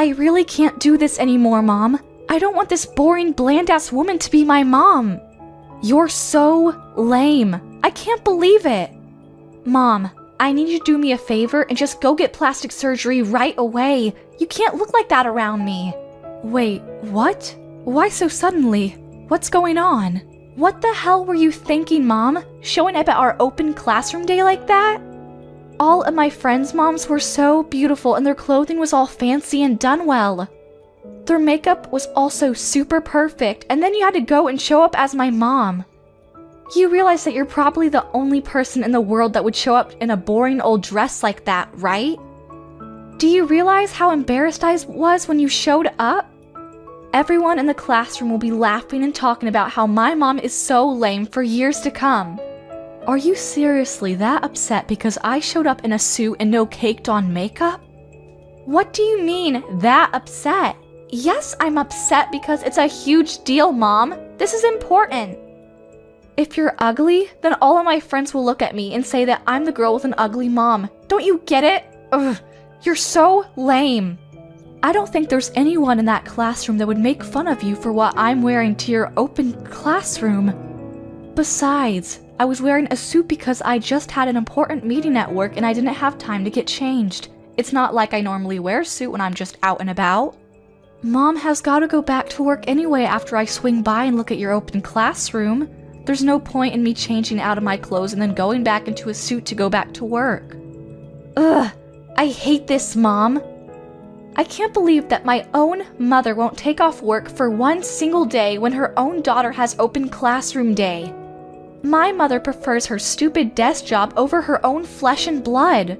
I really can't do this anymore, Mom. I don't want this boring, bland-ass woman to be my mom. You're so lame. I can't believe it. Mom, I need you to do me a favor and just go get plastic surgery right away. You can't look like that around me. Wait, what? Why so suddenly? What's going on? What the hell were you thinking, Mom? Showing up at our open classroom day like that? All of my friends' moms were so beautiful and their clothing was all fancy and done well. Their makeup was also super perfect, and then you had to go and show up as my mom. You realize that you're probably the only person in the world that would show up in a boring old dress like that, right? Do you realize how embarrassed I was when you showed up? Everyone in the classroom will be laughing and talking about how my mom is so lame for years to come. Are you seriously that upset because I showed up in a suit and no caked-on makeup? What do you mean, that upset? Yes, I'm upset because it's a huge deal, Mom. This is important. If you're ugly, then all of my friends will look at me and say that I'm the girl with an ugly mom. Don't you get it? Ugh, you're so lame. I don't think there's anyone in that classroom that would make fun of you for what I'm wearing to your open classroom. Besides, I was wearing a suit because I just had an important meeting at work and I didn't have time to get changed. It's not like I normally wear a suit when I'm just out and about. Mom has got to go back to work anyway after I swing by and look at your open classroom. There's no point in me changing out of my clothes and then going back into a suit to go back to work. Ugh, I hate this, Mom. I can't believe that my own mother won't take off work for one single day when her own daughter has open classroom day. My mother prefers her stupid desk job over her own flesh and blood.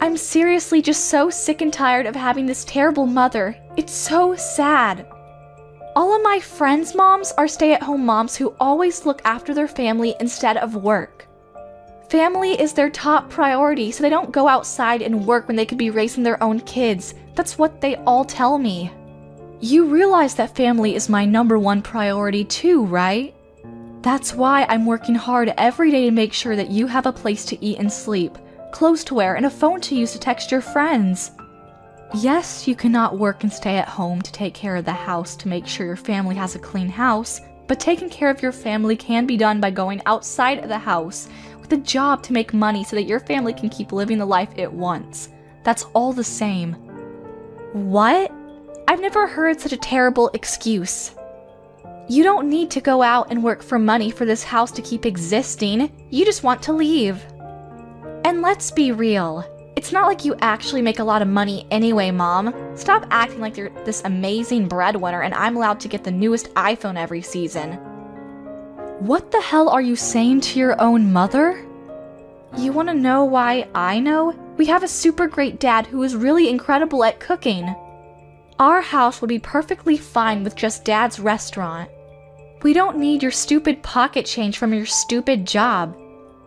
I'm seriously just so sick and tired of having this terrible mother. It's so sad. All of my friends' moms are stay-at-home moms who always look after their family instead of work. Family is their top priority, so they don't go outside and work when they could be raising their own kids. That's what they all tell me. You realize that family is my #1 priority too, right? That's why I'm working hard every day to make sure that you have a place to eat and sleep, clothes to wear, and a phone to use to text your friends. Yes, you cannot work and stay at home to take care of the house to make sure your family has a clean house, but taking care of your family can be done by going outside of the house with a job to make money so that your family can keep living the life it wants. That's all the same. What? I've never heard such a terrible excuse. You don't need to go out and work for money for this house to keep existing. You just want to leave. And let's be real. It's not like you actually make a lot of money anyway, Mom. Stop acting like you're this amazing breadwinner and I'm allowed to get the newest iPhone every season. What the hell are you saying to your own mother? You want to know why I know? We have a super great dad who is really incredible at cooking. Our house would be perfectly fine with just Dad's restaurant. We don't need your stupid pocket change from your stupid job.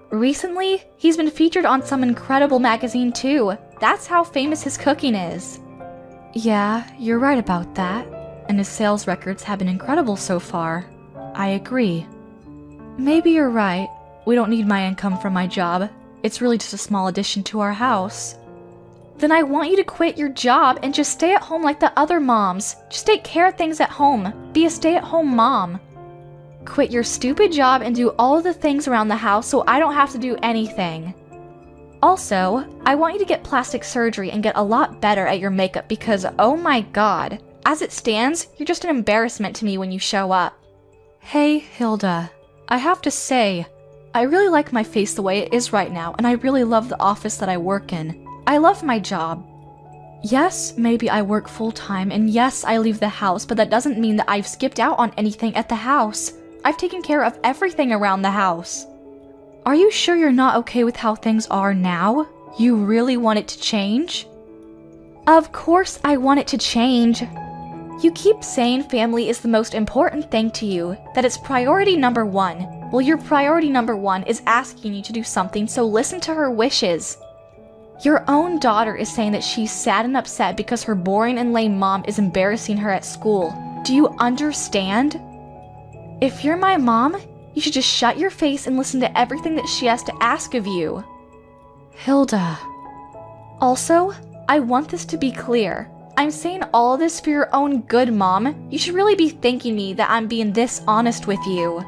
Recently, he's been featured on some incredible magazine too. That's how famous his cooking is. Yeah, you're right about that. And his sales records have been incredible so far. I agree. Maybe you're right. We don't need my income from my job. It's really just a small addition to our house. Then I want you to quit your job and just stay at home like the other moms. Just take care of things at home. Be a stay-at-home mom. Quit your stupid job and do all of the things around the house so I don't have to do anything. Also, I want you to get plastic surgery and get a lot better at your makeup because, oh my god, as it stands, you're just an embarrassment to me when you show up. Hey, Hilda. I have to say, I really like my face the way it is right now, and I really love the office that I work in. I love my job. Yes, maybe I work full-time, and yes, I leave the house, but that doesn't mean that I've skipped out on anything at the house. I've taken care of everything around the house. Are you sure you're not okay with how things are now? You really want it to change? Of course I want it to change. You keep saying family is the most important thing to you, that it's priority #1. Well, your priority #1 is asking you to do something, so listen to her wishes. Your own daughter is saying that she's sad and upset because her boring and lame mom is embarrassing her at school. Do you understand? If you're my mom, you should just shut your face and listen to everything that she has to ask of you. Hilda. Also, I want this to be clear. I'm saying all of this for your own good, Mom. You should really be thanking me that I'm being this honest with you.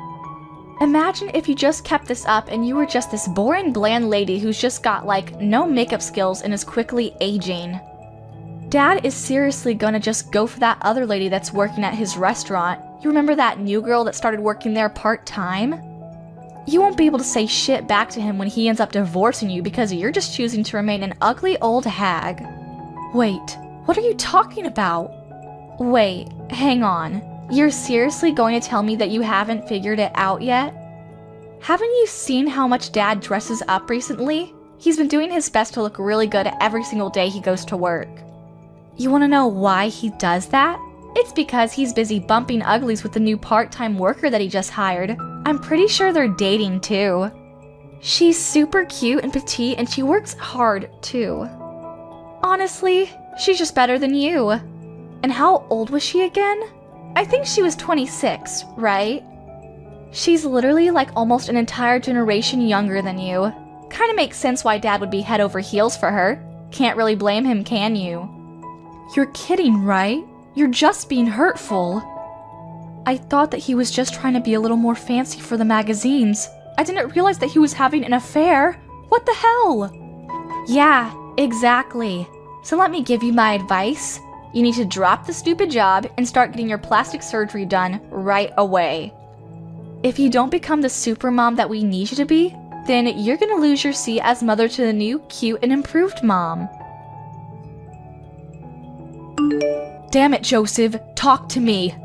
Imagine if you just kept this up and you were just this boring, bland lady who's just got, like, no makeup skills and is quickly aging. Dad is seriously gonna just go for that other lady that's working at his restaurant. You remember that new girl that started working there part-time? You won't be able to say shit back to him when he ends up divorcing you because you're just choosing to remain an ugly old hag. Wait, what are you talking about? Wait, hang on. You're seriously going to tell me that you haven't figured it out yet? Haven't you seen how much Dad dresses up recently? He's been doing his best to look really good every single day he goes to work. You want to know why he does that? It's because he's busy bumping uglies with the new part-time worker that he just hired. I'm pretty sure they're dating too. She's super cute and petite and she works hard too. Honestly, she's just better than you. And how old was she again? I think she was 26, right? She's literally like almost an entire generation younger than you. Kinda makes sense why Dad would be head over heels for her. Can't really blame him, can you? You're kidding, right? You're just being hurtful. I thought that he was just trying to be a little more fancy for the magazines. I didn't realize that he was having an affair. What the hell? Yeah, exactly. So let me give you my advice. You need to drop the stupid job and start getting your plastic surgery done right away. If you don't become the super mom that we need you to be, then you're gonna lose your seat as mother to the new, cute, and improved mom. Damn it, Joseph, talk to me.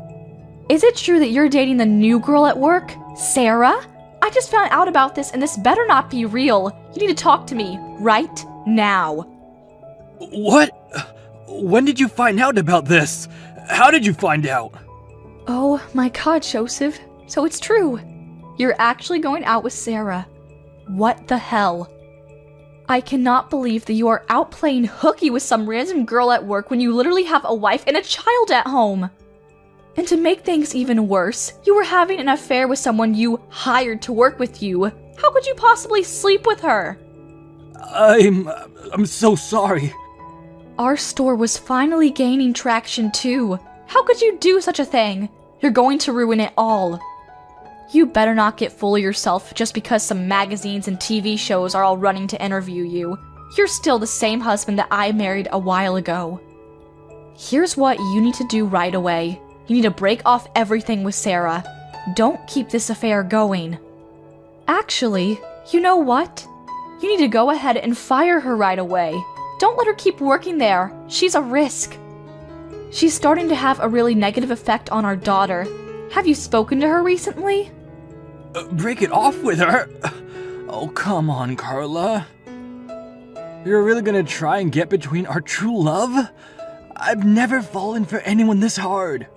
Is it true that you're dating the new girl at work, Sarah? I just found out about this and this better not be real. You need to talk to me right now. What? When did you find out about this? How did you find out? Oh my god, Joseph. So it's true. You're actually going out with Sarah. What the hell? I cannot believe that you are out playing hooky with some random girl at work when you literally have a wife and a child at home. And to make things even worse, you were having an affair with someone you hired to work with you. How could you possibly sleep with her? I'm so sorry. Our store was finally gaining traction too. How could you do such a thing? You're going to ruin it all. You better not get full of yourself just because some magazines and TV shows are all running to interview you. You're still the same husband that I married a while ago. Here's what you need to do right away. You need to break off everything with Sarah. Don't keep this affair going. Actually, you know what? You need to go ahead and fire her right away. Don't let her keep working there. She's a risk. She's starting to have a really negative effect on our daughter. Have you spoken to her recently? Break it off with her? Oh, come on, Carla. You're really gonna try and get between our true love? I've never fallen for anyone this hard.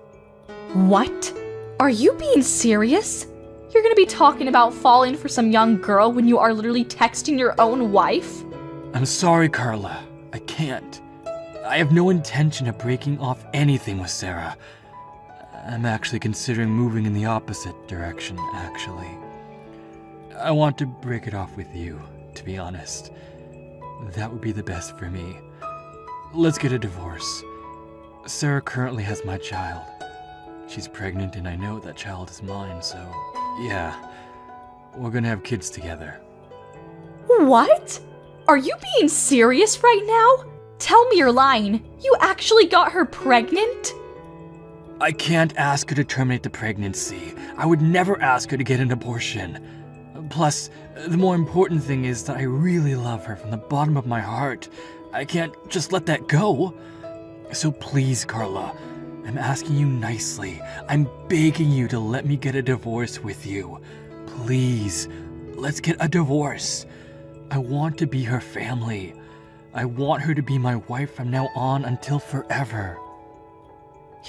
What? Are you being serious? You're gonna be talking about falling for some young girl when you are literally texting your own wife? I'm sorry, Carla. I can't. I have no intention of breaking off anything with Sarah. I'm actually considering moving in the opposite direction, actually. I want to break it off with you, to be honest. That would be the best for me. Let's get a divorce. Sarah currently has my child. She's pregnant and I know that child is mine, so yeah. We're gonna have kids together. What? Are you being serious right now? Tell me you're lying. You actually got her pregnant? I can't ask her to terminate the pregnancy. I would never ask her to get an abortion. Plus, the more important thing is that I really love her from the bottom of my heart. I can't just let that go. So please, Carla, I'm asking you nicely. I'm begging you to let me get a divorce with you. Please, let's get a divorce. I want to be her family. I want her to be my wife from now on until forever.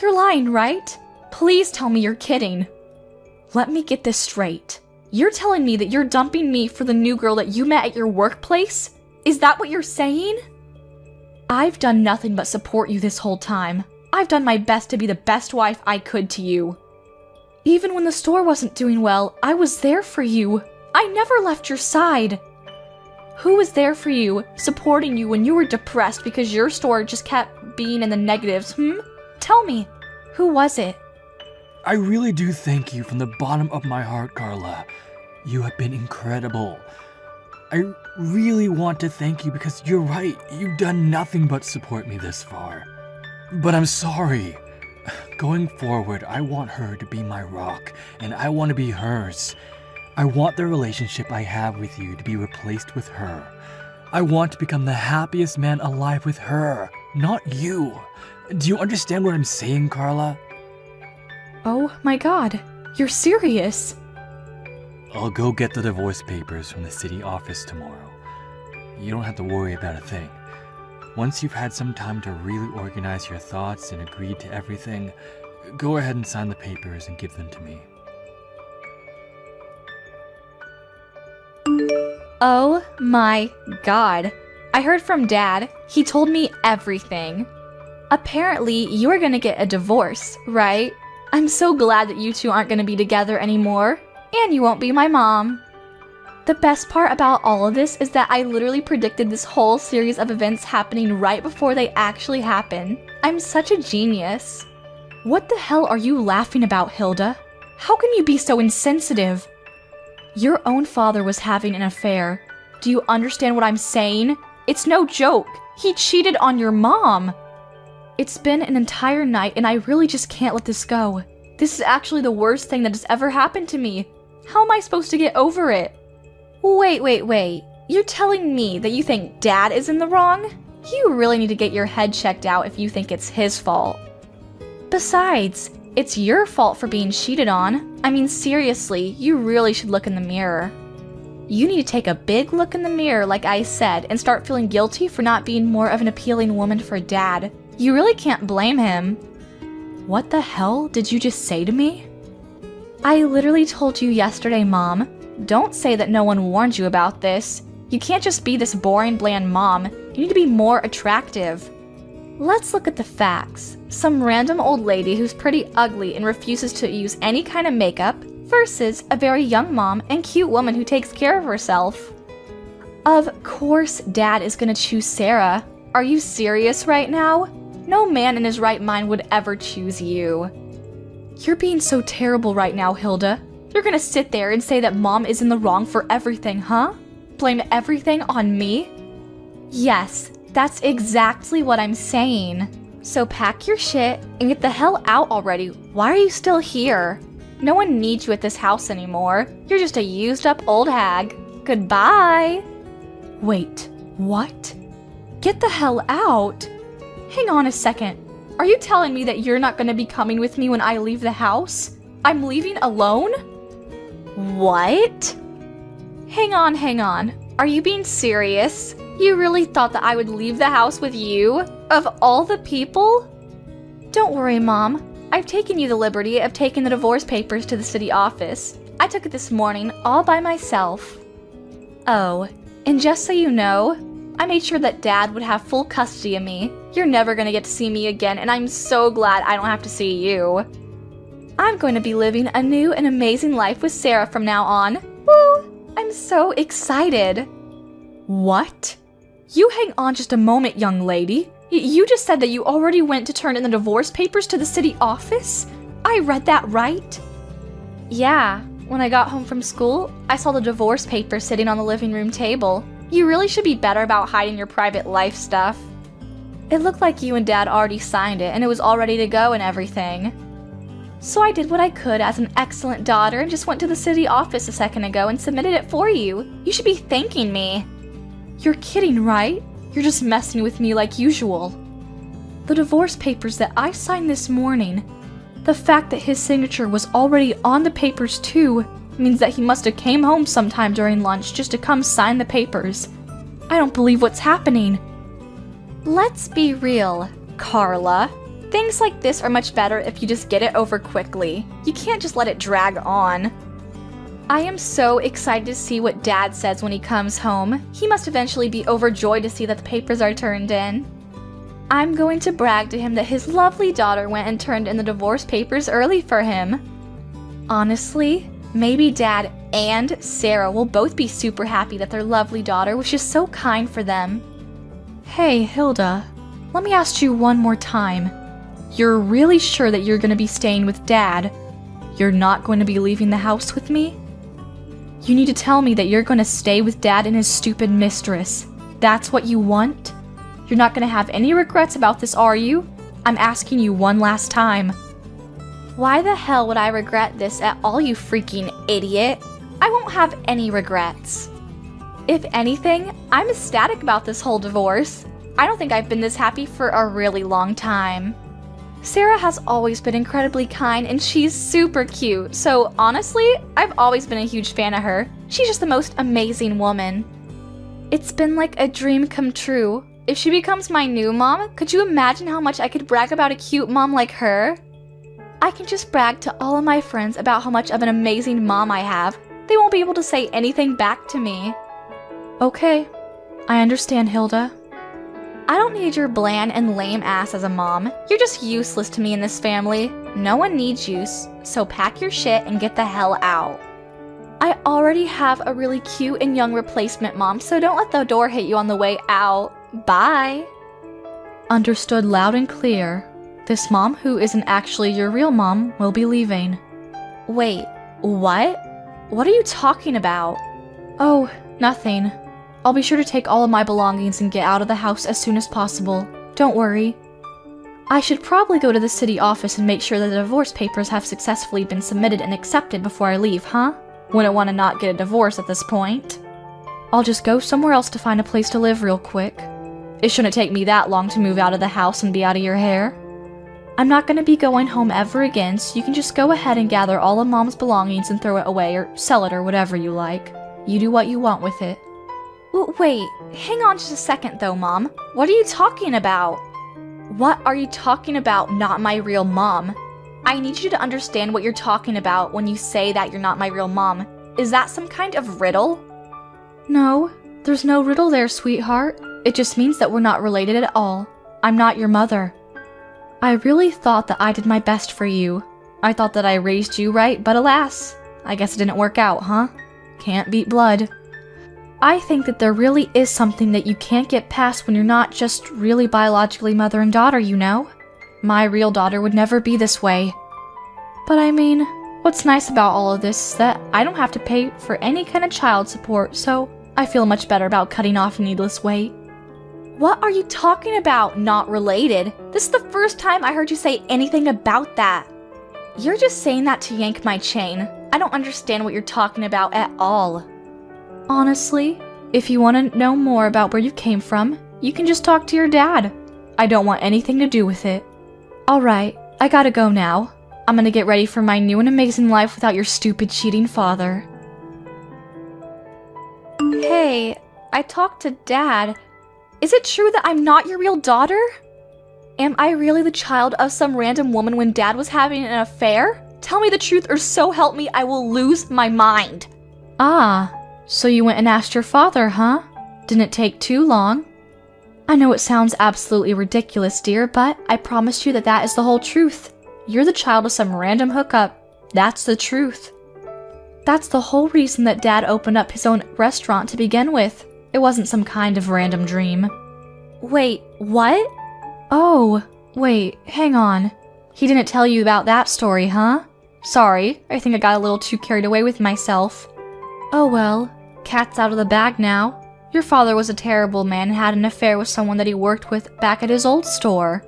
You're lying, right? Please tell me you're kidding. Let me get this straight. You're telling me that you're dumping me for the new girl that you met at your workplace? Is that what you're saying? I've done nothing but support you this whole time. I've done my best to be the best wife I could to you. Even when the store wasn't doing well, I was there for you. I never left your side. Who was there for you, supporting you when you were depressed because your store just kept being in the negatives, Tell me, who was it? I really do thank you from the bottom of my heart, Carla. You have been incredible. I really want to thank you because you're right, you've done nothing but support me this far. But I'm sorry. Going forward, I want her to be my rock, and I want to be hers. I want the relationship I have with you to be replaced with her. I want to become the happiest man alive with her, not you. Do you understand what I'm saying, Carla? Oh my god, you're serious? I'll go get the divorce papers from the city office tomorrow. You don't have to worry about a thing. Once you've had some time to really organize your thoughts and agree to everything, go ahead and sign the papers and give them to me. Oh my god. I heard from Dad. He told me everything. Apparently, you're gonna get a divorce, right? I'm so glad that you two aren't gonna be together anymore. And you won't be my mom. The best part about all of this is that I literally predicted this whole series of events happening right before they actually happen. I'm such a genius. What the hell are you laughing about, Hilda? How can you be so insensitive? Your own father was having an affair. Do you understand what I'm saying? It's no joke. He cheated on your mom. It's been an entire night and I really just can't let this go. This is actually the worst thing that has ever happened to me. How am I supposed to get over it? Wait. You're telling me that you think Dad is in the wrong? You really need to get your head checked out if you think it's his fault. Besides, it's your fault for being cheated on. I mean, seriously, you really should look in the mirror. You need to take a big look in the mirror, like I said, and start feeling guilty for not being more of an appealing woman for Dad. You really can't blame him. What the hell did you just say to me? I literally told you yesterday, Mom. Don't say that no one warned you about this. You can't just be this boring, bland mom. You need to be more attractive. Let's look at the facts. Some random old lady who's pretty ugly and refuses to use any kind of makeup versus a very young mom and cute woman who takes care of herself. Of course Dad is gonna choose Sarah. Are you serious right now? No man in his right mind would ever choose you. You're being so terrible right now, Hilda. You're gonna sit there and say that Mom is in the wrong for everything, huh? Blame everything on me? Yes, that's exactly what I'm saying. So pack your shit and get the hell out already. Why are you still here? No one needs you at this house anymore. You're just a used up old hag. Goodbye. Wait, what? Get the hell out? Hang on a second. Are you telling me that you're not gonna be coming with me when I leave the house? I'm leaving alone? What? Hang on. Are you being serious? You really thought that I would leave the house with you? Of all the people? Don't worry, Mom. I've taken you the liberty of taking the divorce papers to the city office. I took it this morning all by myself. Oh, and just so you know, I made sure that Dad would have full custody of me. You're never gonna get to see me again, and I'm so glad I don't have to see you. I'm going to be living a new and amazing life with Sarah from now on. Woo! I'm so excited. What? You hang on just a moment, young lady. You just said that you already went to turn in the divorce papers to the city office? I read that right? Yeah, when I got home from school, I saw the divorce papers sitting on the living room table. You really should be better about hiding your private life stuff. It looked like you and Dad already signed it and it was all ready to go and everything. So I did what I could as an excellent daughter and just went to the city office a second ago and submitted it for you. You should be thanking me. You're kidding, right? You're just messing with me like usual. The divorce papers that I signed this morning, the fact that his signature was already on the papers too, means that he must have came home sometime during lunch just to come sign the papers. I don't believe what's happening. Let's be real, Carla. Things like this are much better if you just get it over quickly. You can't just let it drag on. I am so excited to see what Dad says when he comes home. He must eventually be overjoyed to see that the papers are turned in. I'm going to brag to him that his lovely daughter went and turned in the divorce papers early for him. Honestly, maybe Dad and Sarah will both be super happy that their lovely daughter was just so kind for them. Hey, Hilda. let me ask you one more time. You're really sure that you're gonna be staying with Dad? You're not going to be leaving the house with me? You need to tell me that you're gonna stay with Dad and his stupid mistress. That's what you want? You're not gonna have any regrets about this, are you? I'm asking you one last time. Why the hell would I regret this at all, you freaking idiot? I won't have any regrets. If anything, I'm ecstatic about this whole divorce. I don't think I've been this happy for a really long time. Sarah has always been incredibly kind and she's super cute, so honestly, I've always been a huge fan of her. She's just the most amazing woman. It's been like a dream come true. If she becomes my new mom, could you imagine how much I could brag about a cute mom like her? I can just brag to all of my friends about how much of an amazing mom I have. They won't be able to say anything back to me. Okay, I understand, Hilda. I don't need your bland and lame ass as a mom. You're just useless to me in this family. No one needs you, so pack your shit and get the hell out. I already have a really cute and young replacement mom, so don't let the door hit you on the way out. Bye. Understood loud and clear. This mom, who isn't actually your real mom, will be leaving. Wait, what? What are you talking about? Oh, nothing. I'll be sure to take all of my belongings and get out of the house as soon as possible. Don't worry. I should probably go to the city office and make sure that the divorce papers have successfully been submitted and accepted before I leave, huh? Wouldn't want to not get a divorce at this point. I'll just go somewhere else to find a place to live real quick. It shouldn't take me that long to move out of the house and be out of your hair. I'm not going to be going home ever again, so you can just go ahead and gather all of Mom's belongings and throw it away or sell it or whatever you like. You do what you want with it. Wait, hang on just a second though, Mom. What are you talking about? What are you talking about, not my real mom? I need you to understand what you're talking about when you say that you're not my real mom. Is that some kind of riddle? No, there's no riddle there, sweetheart. It just means that we're not related at all. I'm not your mother. I really thought that I did my best for you. I thought that I raised you right, but alas, I guess it didn't work out, huh? Can't beat blood. I think that there really is something that you can't get past when you're not just really biologically mother and daughter, you know? My real daughter would never be this way. But I mean, what's nice about all of this is that I don't have to pay for any kind of child support, so I feel much better about cutting off needless weight. What are you talking about, not related? This is the first time I heard you say anything about that. You're just saying that to yank my chain. I don't understand what you're talking about at all. Honestly, if you want to know more about where you came from, you can just talk to your dad. I don't want anything to do with it. Alright, I gotta go now. I'm gonna get ready for my new and amazing life without your stupid cheating father. Hey, I talked to Dad. Is it true that I'm not your real daughter? Am I really the child of some random woman when Dad was having an affair? Tell me the truth or so help me I will lose my mind. Ah, so you went and asked your father, huh? Didn't it take too long? I know it sounds absolutely ridiculous, dear, but I promise you that that is the whole truth. You're the child of some random hookup. That's the truth. That's the whole reason that Dad opened up his own restaurant to begin with. It wasn't some kind of random dream. Wait, what? Oh, wait, hang on. He didn't tell you about that story, huh? Sorry, I think I got a little too carried away with myself. Oh well, cat's out of the bag now. Your father was a terrible man and had an affair with someone that he worked with back at his old store.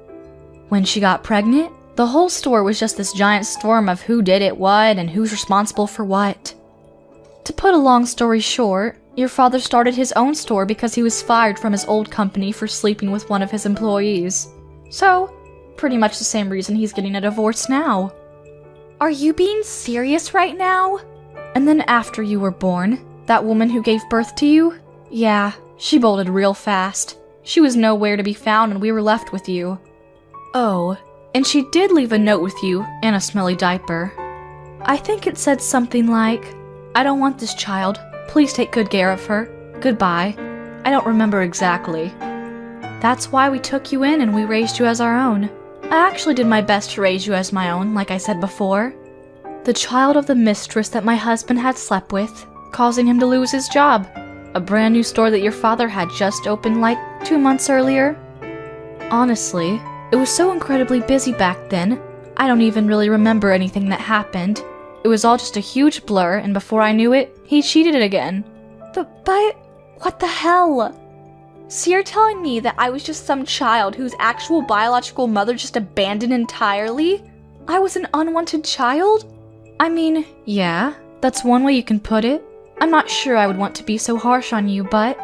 When she got pregnant, the whole store was just this giant storm of who did it what and who's responsible for what. To put a long story short, your father started his own store because he was fired from his old company for sleeping with one of his employees. So, pretty much the same reason he's getting a divorce now. Are you being serious right now? And then after you were born, that woman who gave birth to you? Yeah, she bolted real fast. She was nowhere to be found and we were left with you. Oh, and she did leave a note with you and a smelly diaper. I think it said something like, I don't want this child. Please take good care of her. Goodbye. I don't remember exactly. That's why we took you in and we raised you as our own. I actually did my best to raise you as my own, like I said before. The child of the mistress that my husband had slept with, causing him to lose his job. A brand new store that your father had just opened like 2 months earlier. Honestly, it was so incredibly busy back then, I don't even really remember anything that happened. It was all just a huge blur, and before I knew it, he cheated again. But, what the hell? So you're telling me that I was just some child whose actual biological mother just abandoned entirely? I was an unwanted child? I mean, yeah, that's one way you can put it. I'm not sure I would want to be so harsh on you, but...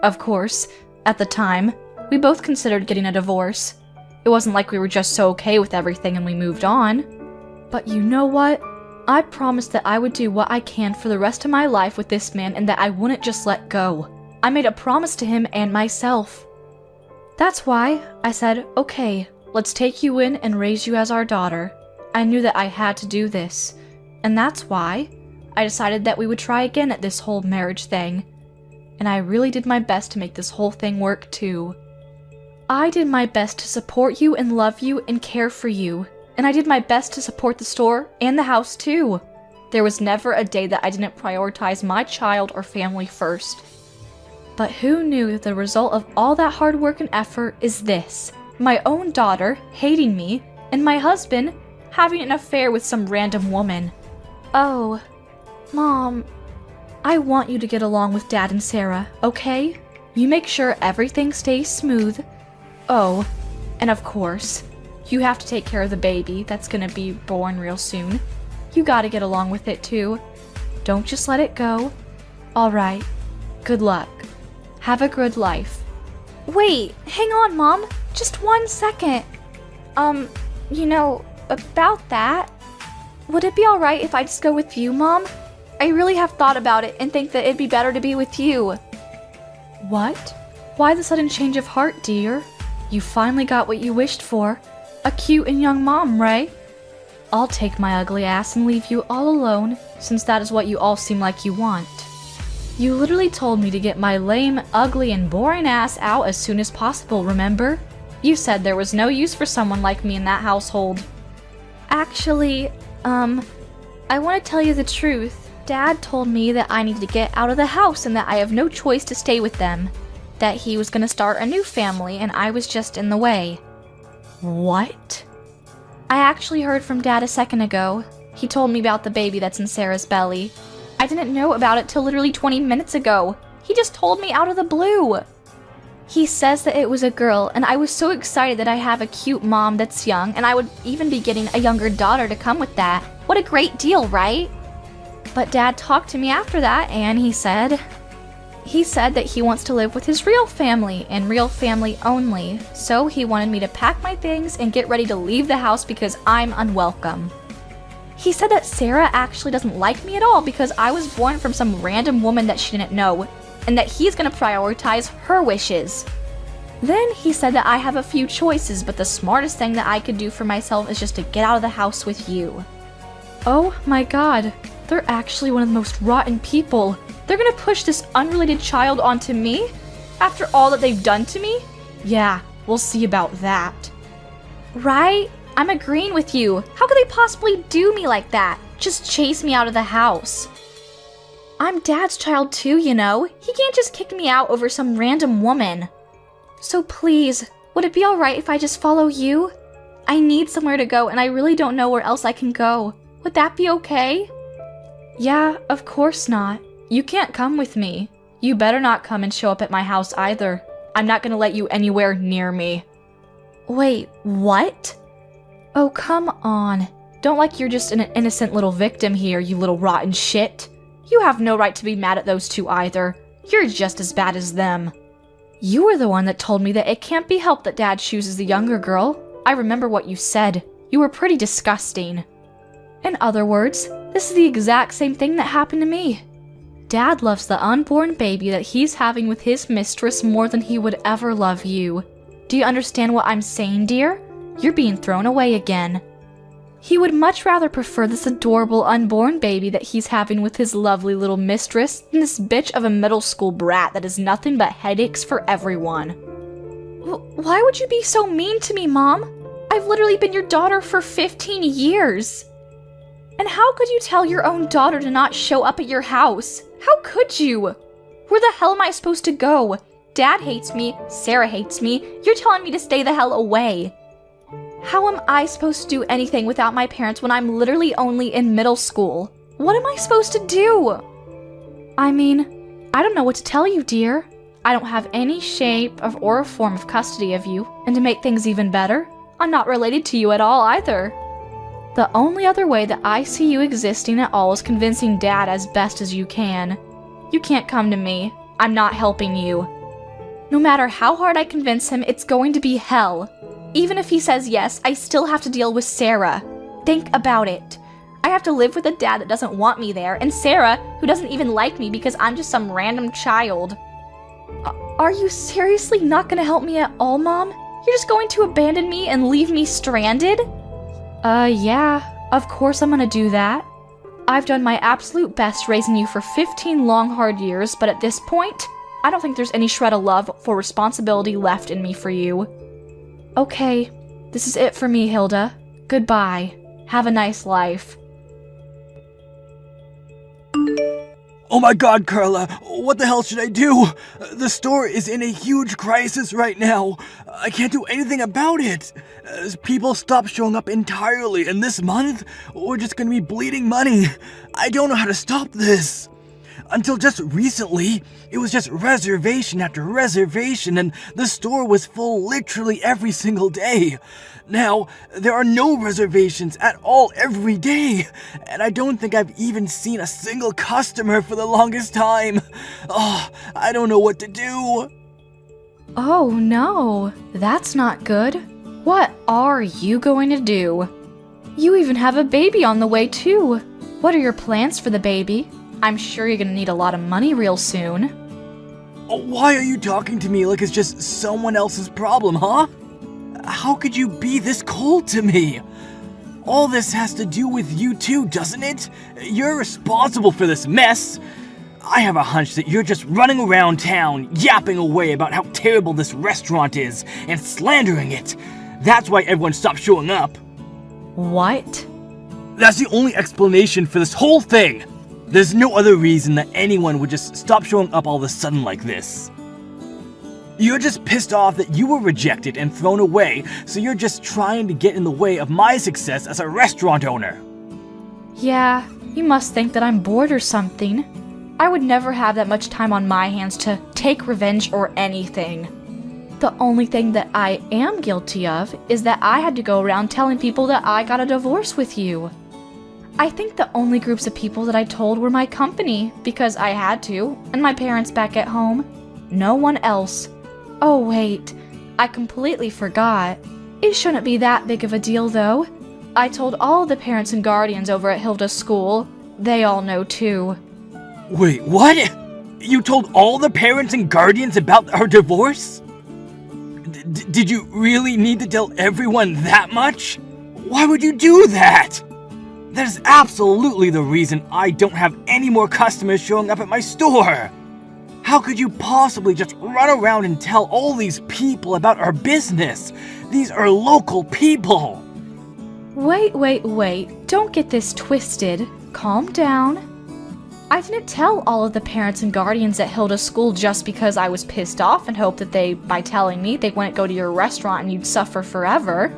Of course, at the time, we both considered getting a divorce. It wasn't like we were just so okay with everything and we moved on. But you know what? I promised that I would do what I can for the rest of my life with this man and that I wouldn't just let go. I made a promise to him and myself. That's why I said, okay, let's take you in and raise you as our daughter. I knew that I had to do this. And that's why I decided that we would try again at this whole marriage thing. And I really did my best to make this whole thing work too. I did my best to support you and love you and care for you. And I did my best to support the store and the house too. There was never a day that I didn't prioritize my child or family first. But who knew that the result of all that hard work and effort is this? My own daughter hating me, and my husband having an affair with some random woman. Oh, Mom, I want you to get along with Dad and Sarah, okay? You make sure everything stays smooth. Oh, and of course, you have to take care of the baby that's gonna be born real soon. You gotta get along with it too. Don't just let it go. Alright, good luck. Have a good life. Wait, hang on, Mom. Just 1 second. About that. Would it be alright if I just go with you, Mom? I really have thought about it and think that it'd be better to be with you. What? Why the sudden change of heart, dear? You finally got what you wished for. A cute and young mom, right? I'll take my ugly ass and leave you all alone, since that is what you all seem like you want. You literally told me to get my lame, ugly, and boring ass out as soon as possible, remember? You said there was no use for someone like me in that household. Actually, I want to tell you the truth. Dad told me that I need to get out of the house and that I have no choice to stay with them. That he was going to start a new family and I was just in the way. What? I actually heard from Dad a second ago. He told me about the baby that's in Sarah's belly. I didn't know about it till literally 20 minutes ago. He just told me out of the blue. He says that it was a girl, and I was so excited that I have a cute mom that's young, and I would even be getting a younger daughter to come with that. What a great deal, right? But Dad talked to me after that, and he said that he wants to live with his real family, and real family only. So he wanted me to pack my things and get ready to leave the house because I'm unwelcome. He said that Sarah actually doesn't like me at all because I was born from some random woman that she didn't know, and that he's gonna prioritize her wishes. Then he said that I have a few choices, but the smartest thing that I could do for myself is just to get out of the house with you. Oh my god, they're actually one of the most rotten people. They're gonna push this unrelated child onto me? After all that they've done to me? Yeah, we'll see about that. Right? I'm agreeing with you. How could they possibly do me like that? Just chase me out of the house. I'm Dad's child too, you know. He can't just kick me out over some random woman. So please, would it be alright if I just follow you? I need somewhere to go and I really don't know where else I can go. Would that be okay? Yeah, of course not. You can't come with me. You better not come and show up at my house either. I'm not gonna let you anywhere near me. Wait, what? Oh, come on. Don't like you're just an innocent little victim here, you little rotten shit. You have no right to be mad at those two either. You're just as bad as them. You were the one that told me that it can't be helped that Dad chooses the younger girl. I remember what you said. You were pretty disgusting. In other words, this is the exact same thing that happened to me. Dad loves the unborn baby that he's having with his mistress more than he would ever love you. Do you understand what I'm saying, dear? You're being thrown away again. He would much rather prefer this adorable unborn baby that he's having with his lovely little mistress than this bitch of a middle school brat that is nothing but headaches for everyone. Why would you be so mean to me, Mom? I've literally been your daughter for 15 years. And how could you tell your own daughter to not show up at your house? How could you? Where the hell am I supposed to go? Dad hates me, Sarah hates me, you're telling me to stay the hell away. How am I supposed to do anything without my parents when I'm literally only in middle school? What am I supposed to do? I mean, I don't know what to tell you, dear. I don't have any shape or form of custody of you, and to make things even better, I'm not related to you at all either. The only other way that I see you existing at all is convincing Dad as best as you can. You can't come to me. I'm not helping you. No matter how hard I convince him, it's going to be hell. Even if he says yes, I still have to deal with Sarah. Think about it. I have to live with a dad that doesn't want me there, and Sarah, who doesn't even like me because I'm just some random child. Are you seriously not gonna help me at all, Mom? You're just going to abandon me and leave me stranded? Yeah, of course I'm gonna do that. I've done my absolute best raising you for 15 long, hard years, but at this point, I don't think there's any shred of love or responsibility left in me for you. Okay, this is it for me, Hilda. Goodbye. Have a nice life. Oh my god, Carla, what the hell should I do? The store is in a huge crisis right now. I can't do anything about it. People stopped showing up entirely, and this month, we're just gonna be bleeding money. I don't know how to stop this. Until just recently, it was just reservation after reservation, and the store was full literally every single day. Now, there are no reservations at all every day, and I don't think I've even seen a single customer for the longest time. Oh, I don't know what to do. Oh no, that's not good. What are you going to do? You even have a baby on the way too. What are your plans for the baby? I'm sure you're gonna need a lot of money real soon. Why are you talking to me like it's just someone else's problem, huh? How could you be this cold to me? All this has to do with you too, doesn't it? You're responsible for this mess. I have a hunch that you're just running around town, yapping away about how terrible this restaurant is, and slandering it. That's why everyone stopped showing up. What? That's the only explanation for this whole thing. There's no other reason that anyone would just stop showing up all of a sudden like this. You're just pissed off that you were rejected and thrown away, so you're just trying to get in the way of my success as a restaurant owner. Yeah, you must think that I'm bored or something. I would never have that much time on my hands to take revenge or anything. The only thing that I am guilty of is that I had to go around telling people that I got a divorce with you. I think the only groups of people that I told were my company, because I had to, and my parents back at home. No one else. Oh wait, I completely forgot. It shouldn't be that big of a deal though. I told all the parents and guardians over at Hilda's school. They all know too. Wait, what? You told all the parents and guardians about our divorce? Did you really need to tell everyone that much? Why would you do that? That is absolutely the reason I don't have any more customers showing up at my store. How could you possibly just run around and tell all these people about our business? These are local people. Wait. Don't get this twisted. Calm down. I didn't tell all of the parents and guardians at Hilda's school just because I was pissed off and hoped that by telling me, they wouldn't go to your restaurant and you'd suffer forever.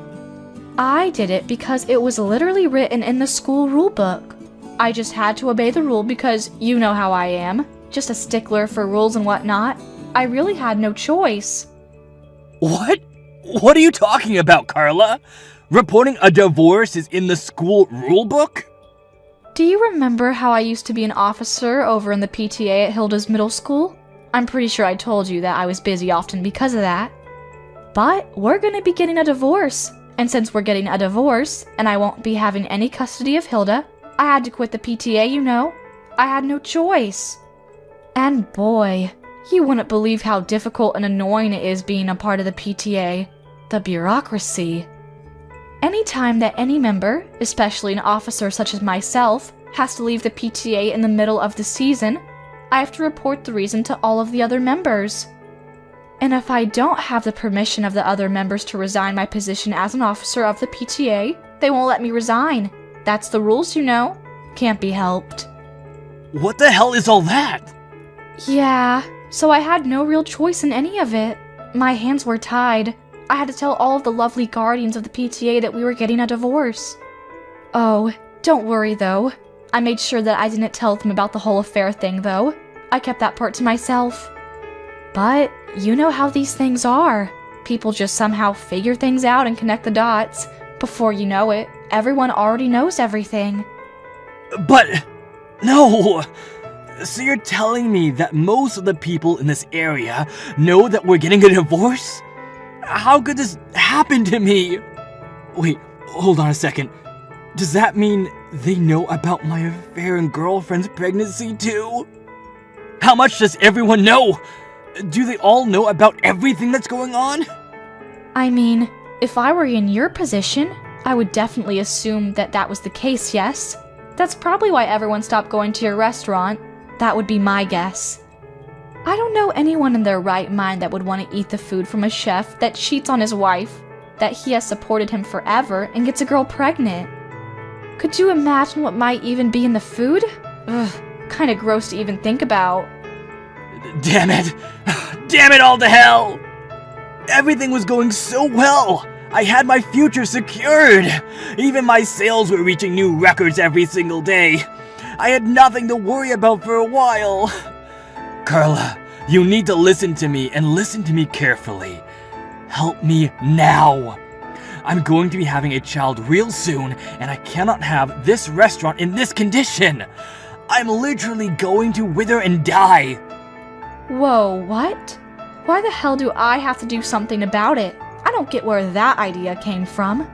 I did it because it was literally written in the school rule book. I just had to obey the rule because you know how I am. Just a stickler for rules and whatnot. I really had no choice. What? What are you talking about, Carla? Reporting a divorce is in the school rule book? Do you remember how I used to be an officer over in the PTA at Hilda's middle school? I'm pretty sure I told you that I was busy often because of that. But we're gonna be getting a divorce. And since we're getting a divorce, and I won't be having any custody of Hilda, I had to quit the PTA, you know. I had no choice. And boy, you wouldn't believe how difficult and annoying it is being a part of the PTA. The bureaucracy. Anytime that any member, especially an officer such as myself, has to leave the PTA in the middle of the season, I have to report the reason to all of the other members. And if I don't have the permission of the other members to resign my position as an officer of the PTA, they won't let me resign. That's the rules, you know. Can't be helped. What the hell is all that? Yeah, so I had no real choice in any of it. My hands were tied. I had to tell all of the lovely guardians of the PTA that we were getting a divorce. Oh, don't worry though. I made sure that I didn't tell them about the whole affair thing though. I kept that part to myself. But you know how these things are. People just somehow figure things out and connect the dots. Before you know it, everyone already knows everything. But, no! So you're telling me that most of the people in this area know that we're getting a divorce? How could this happen to me? Wait, hold on a second. Does that mean they know about my affair and girlfriend's pregnancy too? How much does everyone know? Do they all know about everything that's going on? I mean, if I were in your position, I would definitely assume that that was the case, yes? That's probably why everyone stopped going to your restaurant. That would be my guess. I don't know anyone in their right mind that would want to eat the food from a chef that cheats on his wife, that he has supported him forever and gets a girl pregnant. Could you imagine what might even be in the food? Ugh, kinda gross to even think about. Damn it! Damn it all to hell! Everything was going so well! I had my future secured! Even my sales were reaching new records every single day. I had nothing to worry about for a while. Carla, you need to listen to me and listen to me carefully. Help me now. I'm going to be having a child real soon, and I cannot have this restaurant in this condition. I'm literally going to wither and die. Whoa, what? Why the hell do I have to do something about it? I don't get where that idea came from.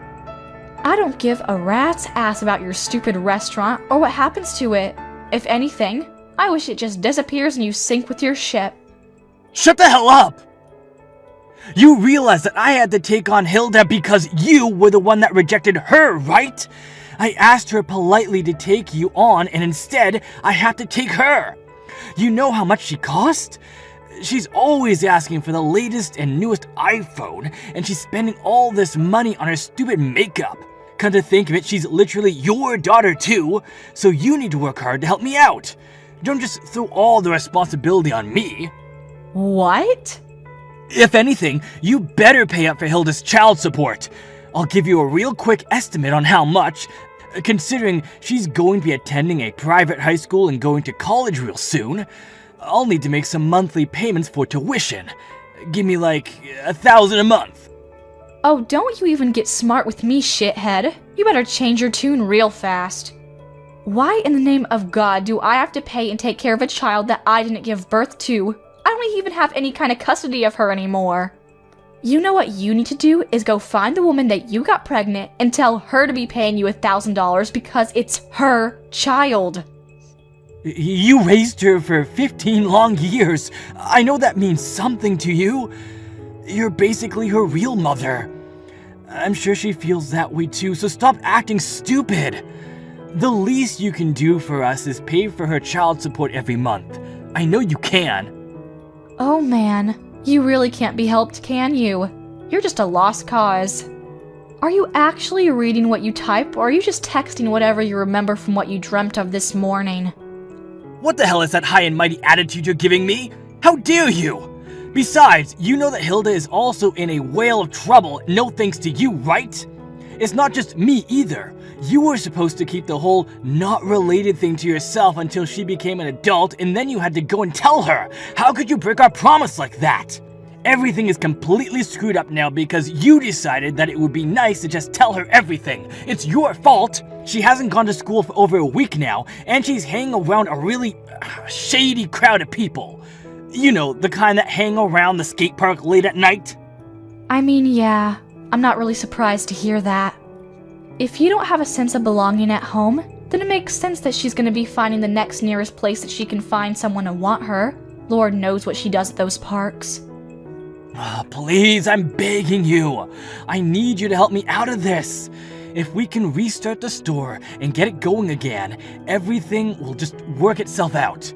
I don't give a rat's ass about your stupid restaurant or what happens to it. If anything, I wish it just disappears and you sink with your ship. Shut the hell up! You realize that I had to take on Hilda because you were the one that rejected her, right? I asked her politely to take you on, and instead, I had to take her. You know how much she cost? She's always asking for the latest and newest iPhone, and she's spending all this money on her stupid makeup. Come to think of it, she's literally your daughter too, so you need to work hard to help me out. Don't just throw all the responsibility on me. What? If anything, you better pay up for Hilda's child support. I'll give you a real quick estimate on how much, considering she's going to be attending a private high school and going to college real soon. I'll need to make some monthly payments for tuition. Give me like $1,000 a month. Oh, don't you even get smart with me, shithead. You better change your tune real fast. Why in the name of God do I have to pay and take care of a child that I didn't give birth to? I don't even have any kind of custody of her anymore. You know what you need to do is go find the woman that you got pregnant and tell her to be paying you $1,000 because it's her child. You raised her for 15 long years. I know that means something to you. You're basically her real mother. I'm sure she feels that way too, so stop acting stupid. The least you can do for us is pay for her child support every month. I know you can. Oh man, you really can't be helped, can you? You're just a lost cause. Are you actually reading what you type, or are you just texting whatever you remember from what you dreamt of this morning? What the hell is that high and mighty attitude you're giving me? How dare you? Besides, you know that Hilda is also in a whale of trouble, no thanks to you, right? It's not just me either. You were supposed to keep the whole not related thing to yourself until she became an adult, and then you had to go and tell her. How could you break our promise like that? Everything is completely screwed up now because you decided that it would be nice to just tell her everything. It's your fault. She hasn't gone to school for over a week now, and she's hanging around a really shady crowd of people. You know, the kind that hang around the skate park late at night. I mean, yeah, I'm not really surprised to hear that. If you don't have a sense of belonging at home, then it makes sense that she's gonna be finding the next nearest place that she can find someone to want her. Lord knows what she does at those parks. Please, I'm begging you. I need you to help me out of this. If we can restart the store and get it going again, everything will just work itself out.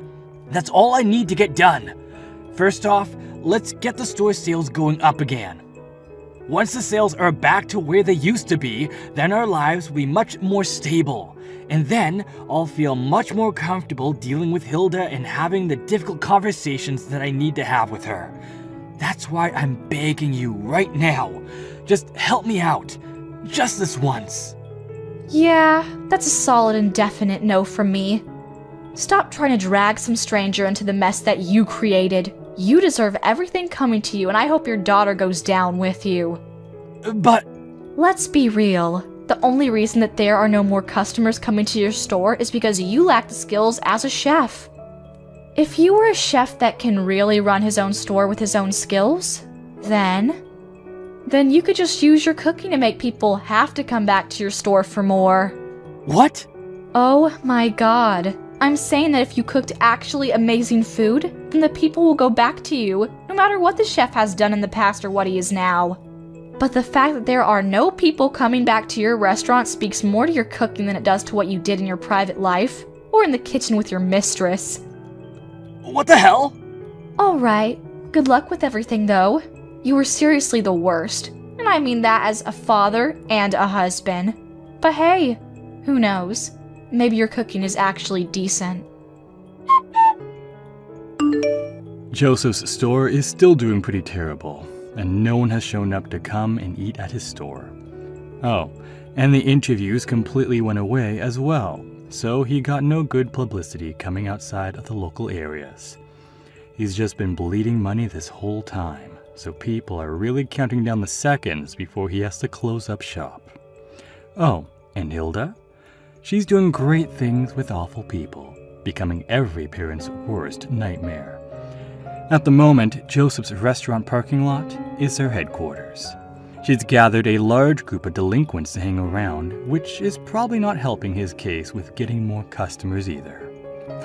That's all I need to get done. First off, let's get the store sales going up again. Once the sales are back to where they used to be, then our lives will be much more stable. And then I'll feel much more comfortable dealing with Hilda and having the difficult conversations that I need to have with her. That's why I'm begging you right now. Just help me out. Just this once. Yeah, that's a solid and definite no from me. Stop trying to drag some stranger into the mess that you created. You deserve everything coming to you, and I hope your daughter goes down with you. But... Let's be real. The only reason that there are no more customers coming to your store is because you lack the skills as a chef. If you were a chef that can really run his own store with his own skills, then you could just use your cooking to make people have to come back to your store for more. What? Oh my god. I'm saying that if you cooked actually amazing food, then the people will go back to you, no matter what the chef has done in the past or what he is now. But the fact that there are no people coming back to your restaurant speaks more to your cooking than it does to what you did in your private life, or in the kitchen with your mistress. What the hell? Alright, good luck with everything though. You were seriously the worst, and I mean that as a father and a husband. But hey, who knows? Maybe your cooking is actually decent. Joseph's store is still doing pretty terrible, and no one has shown up to come and eat at his store. Oh, and the interviews completely went away as well, so he got no good publicity coming outside of the local areas. He's just been bleeding money this whole time, so people are really counting down the seconds before he has to close up shop. Oh, and Hilda? She's doing great things with awful people, becoming every parent's worst nightmare. At the moment, Joseph's restaurant parking lot is their headquarters. She's gathered a large group of delinquents to hang around, which is probably not helping his case with getting more customers either.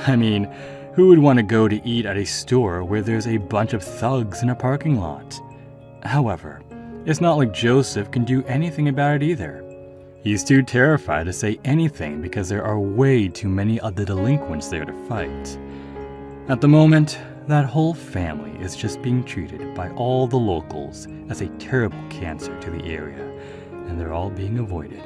I mean, who would want to go to eat at a store where there's a bunch of thugs in a parking lot? However, it's not like Joseph can do anything about it either. He's too terrified to say anything because there are way too many other delinquents there to fight. At the moment, that whole family is just being treated by all the locals as a terrible cancer to the area, and they're all being avoided.